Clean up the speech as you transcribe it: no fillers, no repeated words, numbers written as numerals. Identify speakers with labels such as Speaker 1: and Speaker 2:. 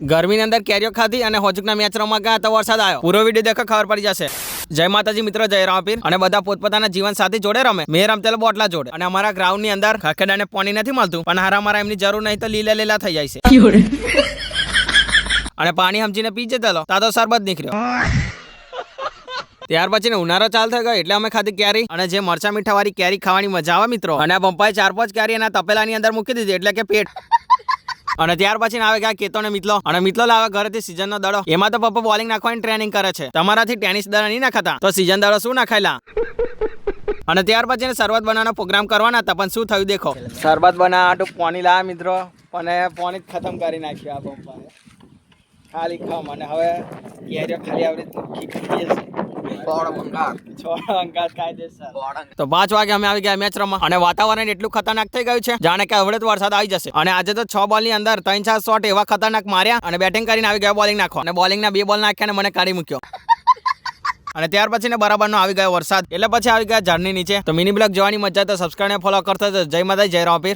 Speaker 1: ગરમીની અંદર કેરીઓ ખાધી અને હોજુકના મેચ રમવા ગયા તો વરસાદ આવ્યો. પૂરો વિડીયો દેખો ખબર પડી જશે. જય માતાજી મિત્રો, જય રામપીર. અને બધા પોતપોતાના જીવન સાથી જોડે રમે. મેં રમતેલો બોટલા જોડે. અને અમારા ગ્રાઉન્ડ ની અંદર ખખેડાને પાણી નથી મળતું, પણ હારા મારા એમની જરૂર નહીં તો લીલા લીલા થઈ જાય છે. અને પાણી સમજીને પી જતો તા તો સરબત નીકળ્યો. ત્યાર પછી ઉનાળો ચાલ થઈ ગયો એટલે અમે ખાધી કેરી, અને જે મરચા મીઠા વાળી કેરી ખાવાની મજા આવે મિત્રો. અને આ પંપાએ 4-5 કેરી એના તપેલાની અંદર મૂકી દીધી એટલે કે પેટ. અને ત્યાર પછી આવે ગયા કેતો ને મિતલો, અને મિતલો લાવે ઘરેથી સીઝન નો દડો. એમાં તો પપ્પા બોલિંગ નાખવાની ટ્રેનિંગ કરે છે. તમારાથી ટેનિસ દડા નહીં નાખતા તો સીઝન દડો શું નાખાયેલા. અને ત્યાર પછી શરબત બનાવવાનો પ્રોગ્રામ કરવાના હતા, પણ શું થયું દેખો. શરબત બનાવવા પાણી લાવ્યા મિત્રો, પણ પાણી ખતમ કરી નાખ્યું આ પપ્પાએ. ખાલી ખમ. અને હવે કેરીઓ ખાલી આવડી તો 5 વાગે અમે આવી ગયા મેચ રમવા. અને વાતાવરણ એટલું ખતરનાક થઈ ગયું છે જાણે કે હવે તો વરસાદ આવી જશે. અને આજે તો 6 બોલ ની અંદર 3-4 શોટ એવા ખતરનાક માર્યા, અને બેટિંગ કરીને આવી ગયો બોલિંગ નાખો. અને બોલિંગ ના 2 બોલ નાખ્યા અને મને કાઢી મૂક્યો. અને ત્યાર પછી ને બરાબર નો આવી ગયો વરસાદ, એટલે પછી આવી ગયા ઝાડની નીચે. તો મિની બ્લોગ જોવાની મજા તો સબસ્ક્રાઇબ અને ફોલો કરતા જય માતા જય રામપીર.